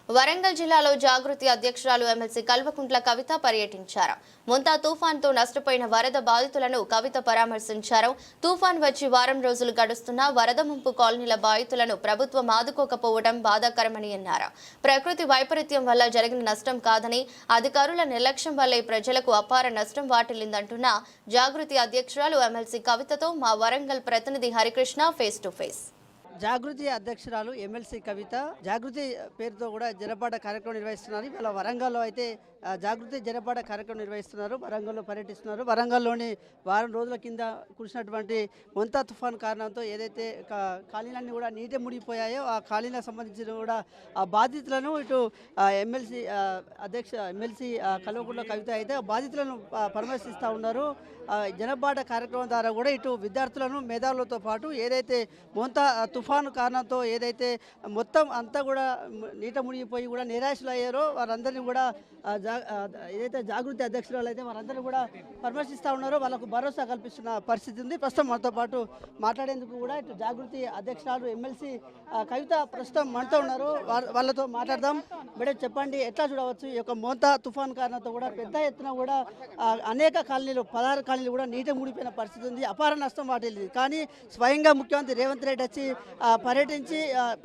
వరంగల్ జిల్లాలో జాగృతి అధ్యక్షురాలు ఎమ్మెల్సీ కల్వకుంట్ల కవిత పర్యటించారు. మొంతా తుఫాన్తో నష్టపోయిన వరద బాధితులను కవిత పరామర్శించారు. తుఫాన్ వచ్చి వారం రోజులు గడుస్తున్నా వరద ముంపు కాలనీల బాధితులను ప్రభుత్వం ఆదుకోకపోవడం బాధాకరమని అన్నారు. ప్రకృతి వైపరీత్యం వల్ల జరిగిన నష్టం కాదని, అధికారుల నిర్లక్ష్యం వల్లే ప్రజలకు అపార నష్టం వాటిల్లిందంటున్న జాగృతి అధ్యక్షురాలు ఎమ్మెల్సీ కవితతో మా వరంగల్ ప్రతినిధి హరికృష్ణ ఫేస్ టు ఫేస్. జాగృతి అధ్యక్షురాలు ఎమ్మెల్సీ కవిత జాగృతి పేరుతో కూడా జనపాట కార్యక్రమం నిర్వహిస్తున్నారు. ఇలా వరంగల్లో అయితే జాగృతి జనపాట కార్యక్రమం నిర్వహిస్తున్నారు. వరంగల్లో పర్యటిస్తున్నారు. వరంగల్లోని వారం రోజుల కింద కురిసినటువంటి మొంతా తుఫాన్ కారణంతో ఏదైతే కాలనీలన్నీ కూడా నీటి మునిగిపోయాయో ఆ కాలనీలకు సంబంధించిన కూడా ఆ బాధితులను ఇటు ఎమ్మెల్సీ కల్వకుంట్ల కవిత అయితే బాధితులను పరామర్శిస్తూ ఉన్నారు. జనపాట కార్యక్రమం ద్వారా కూడా ఇటు విద్యార్థులను మేధావులతో పాటు ఏదైతే మొంతా తుఫాను కారణంతో ఏదైతే మొత్తం అంతా కూడా నీట మునిగిపోయి కూడా నిరాశలు అయ్యారో వారందరినీ కూడా ఏదైతే జాగృతి అధ్యక్షురాలు అయితే వారందరినీ కూడా పరామర్శిస్తూ ఉన్నారో వాళ్ళకు భరోసా కల్పిస్తున్న పరిస్థితి ఉంది. ప్రస్తుతం మనతో పాటు మాట్లాడేందుకు కూడా ఇటు జాగృతి అధ్యక్షురాలు ఎమ్మెల్సీ కవిత ప్రస్తుతం మనతో ఉన్నారు. వాళ్ళతో మాట్లాడదాం. మేడం చెప్పండి, ఎట్లా చూడవచ్చు ఈ యొక్క మొంతా తుఫాన్ కారణంతో కూడా పెద్ద ఎత్తున కూడా అనేక కాలనీలు 16 కాలనీలు కూడా నీట మునిగిపోయిన పరిస్థితి ఉంది. అపార నష్టం వాటిల్లింది. కానీ స్వయంగా ముఖ్యమంత్రి రేవంత్ రెడ్డి వచ్చి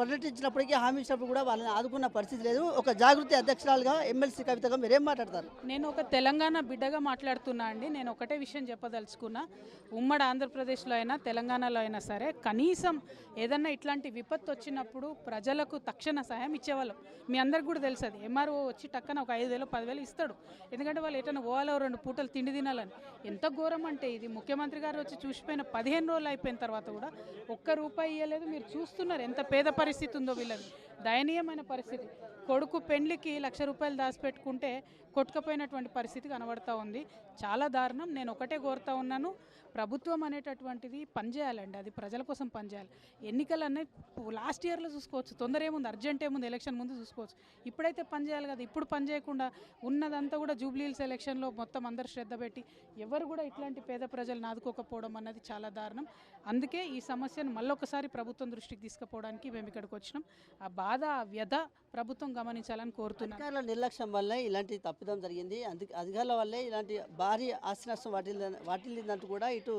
పర్యటించినప్పటికీ హామీ ఇచ్చినప్పుడు కూడా వాళ్ళని ఆదుకున్న పరిస్థితి లేదు. ఒక జాగృతి అధ్యక్షురాలుగా ఎమ్మెల్సీ కవితగా మీరేం మాట్లాడతారు? నేను ఒక తెలంగాణ బిడ్డగా మాట్లాడుతున్నా అండి. నేను ఒకటే విషయం చెప్పదలుచుకున్నా. ఉమ్మడి ఆంధ్రప్రదేశ్లో అయినా తెలంగాణలో అయినా సరే కనీసం ఏదన్నా ఇట్లాంటి విపత్తు వచ్చినప్పుడు ప్రజలకు తక్షణ సహాయం ఇచ్చేవాళ్ళం. మీ అందరికి కూడా తెలుసు. అది ఎంఆర్ఓ వచ్చి టక్కన ఒక 5,000 10,000 ఇస్తాడు. ఎందుకంటే వాళ్ళు ఎటన్నా పోవాలో 2 పూటలు తిండి తినాలని. ఎంత ఘోరం అంటే ఇది ముఖ్యమంత్రి గారు వచ్చి చూసిపోయిన 15 రోజులు అయిపోయిన తర్వాత కూడా ఒక్క రూపాయి ఇవ్వలేదు. మీరు చూస్తున్నారు ఎంత పేద పరిస్థితి ఉందో వీళ్ళది. దయనీయమైన పరిస్థితి. కొడుకు పెండ్లికి 1,00,000 రూపాయలు దాచిపెట్టుకుంటే కొట్టుకపోయినటువంటి పరిస్థితి కనబడుతూ ఉంది. చాలా దారుణం. నేను ఒకటే కోరుతా ఉన్నాను, ప్రభుత్వం అనేటటువంటిది పనిచేయాలండి. అది ప్రజల కోసం పనిచేయాలి. ఎన్నికలు అన్నీ లాస్ట్ ఇయర్లో చూసుకోవచ్చు. తొందర ఏముంది, అర్జెంట్ ఏముంది, ఎలక్షన్ ముందు చూసుకోవచ్చు. ఇప్పుడైతే పనిచేయాలి కదా. ఇప్పుడు పని చేయకుండా ఉన్నదంతా కూడా జూబ్లీహిల్స్ ఎలక్షన్లో మొత్తం అందరు శ్రద్ధ పెట్టి ఎవరు కూడా ఇట్లాంటి పేద ప్రజలను ఆదుకోకపోవడం అన్నది చాలా దారుణం. అందుకే ఈ సమస్యను మళ్ళొకసారి ప్రభుత్వం దృష్టికి తీసుకుపోవడానికి మేము ఇక్కడికి వచ్చినాం. ఆ బాధ, ఆ వ్యధ ప్రభుత్వం గమనించాలని కోరుతున్నాం. అధికారుల నిర్లక్ష్యం వల్లే ఇలాంటి తప్పిదం జరిగింది. అధికారుల వల్లే ఇలాంటి భారీ ఆస్తి నష్టం వాటిల్లిందంటూ కూడా ఇటు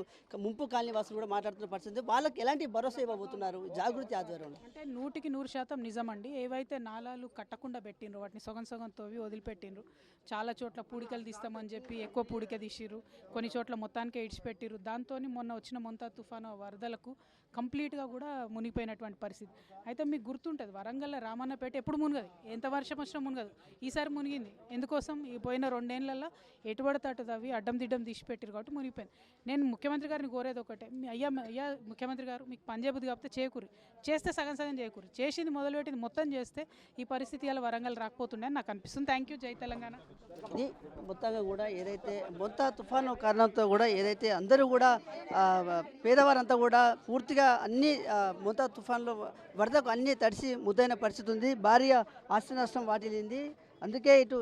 ముంపు కాలనీ వాసులు కూడా మాట్లాడుతున్న పరిస్థితి. వాళ్ళకి ఎలాంటి భరోసా ఇవ్వబోతున్నారు జాగృతి ఆధ్వర్యంలో? అంటే 100% నిజమండి. ఏవైతే నాలాలు కట్టకుండా పెట్టిండ్రు వాటిని సగం సగం తోవి వదిలిపెట్టిండ్రు. చాలా చోట్ల పూడికలు తీస్తామని చెప్పి ఎక్కువ పూడిక తీసిర్రు. కొన్ని చోట్ల మొత్తానికే ఇడిచిపెట్టిర్రు. దాంతో మొన్న వచ్చిన మొంతా తుఫాను వరదలకు కంప్లీట్గా కూడా మునిగిపోయినటువంటి పరిస్థితి. అయితే మీకు గుర్తుంటుంది, వరంగల్ రామన్నపేట ఎప్పుడు మునగదు, ఎంత వర్షం వచ్చినా మునగదు. ఈసారి మునిగింది. ఎందుకోసం? ఈ పోయిన 2 ఏళ్లలో ఎటుబడితే అటు తవ్వి అడ్డం దిడ్డం తీసిపెట్టారు కాబట్టి మునిగిపోయింది. నేను ముఖ్యమంత్రి గారిని కోరేది ఒకటే, అయ్యా ముఖ్యమంత్రి గారు, మీకు పనిచేయబుద్ధి కాకపోతే చేయకూరి, చేస్తే సగం సగం చేయకూరి, చేసింది మొదలుపెట్టింది మొత్తం చేస్తే ఈ పరిస్థితి అలా వరంగల్ రాకపోతుండే అని నాకు అనిపిస్తుంది. Thank you. జై తెలంగాణ. ఇది మొత్తంగా కూడా ఏదైతే మొంతా తుఫాను కారణంతో కూడా ఏదైతే అందరూ కూడా పేదవారంతా కూడా పూర్తిగా అన్ని మొంతా తుఫాన్లో వరదకు అన్నీ తడిసి ముద్దైన పరిస్థితి ఉంది. భారీ ఆస్తి నష్టం వాటిల్లింది. అందుకే ఇటు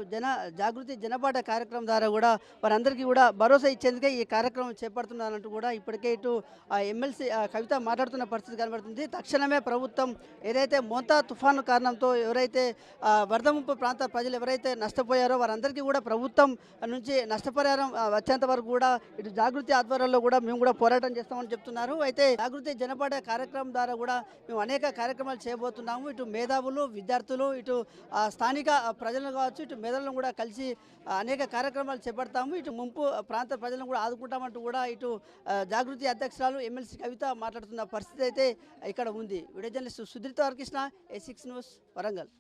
జాగృతి జనపాట కార్యక్రమం ద్వారా కూడా వారందరికీ కూడా భరోసా ఇచ్చేందుకే ఈ కార్యక్రమం చేపడుతున్నారంటూ కూడా ఇప్పటికే ఇటు ఎమ్మెల్సీ కవిత మాట్లాడుతున్న పరిస్థితి కనబడుతుంది. తక్షణమే ప్రభుత్వం ఏదైతే మొంతా తుఫాను కారణంతో ఎవరైతే వరద ముంపు ప్రాంత ప్రజలు ఎవరైతే నష్టపోయారో వారందరికీ కూడా ప్రభుత్వం నుంచి నష్టపరిహారం వచ్చేంత వరకు కూడా ఇటు జాగృతి ఆధ్వర్యంలో కూడా మేము కూడా పోరాటం చేస్తామని చెప్తున్నారు. అయితే జాగృతి జనపాట కార్యక్రమం ద్వారా కూడా మేము అనేక కార్యక్రమాలు చేయబోతున్నాము. ఇటు మేధావులు, విద్యార్థులు, ఇటు స్థానిక ప్రజలను కావచ్చు, ఇటు మేధావులను కూడా కలిసి అనేక కార్యక్రమాలు చేపడతాము. ఇటు ముంపు ప్రాంత ప్రజలను కూడా ఆదుకుంటామంటూ కూడా ఇటు జాగృతి అధ్యక్షురాలు ఎమ్మెల్సీ కవిత మాట్లాడుతున్న పరిస్థితి అయితే ఇక్కడ ఉంది. వీడియో జర్నలిస్ట్ సుధీర్తో హరికృష్ణ, A6 న్యూస్, వరంగల్.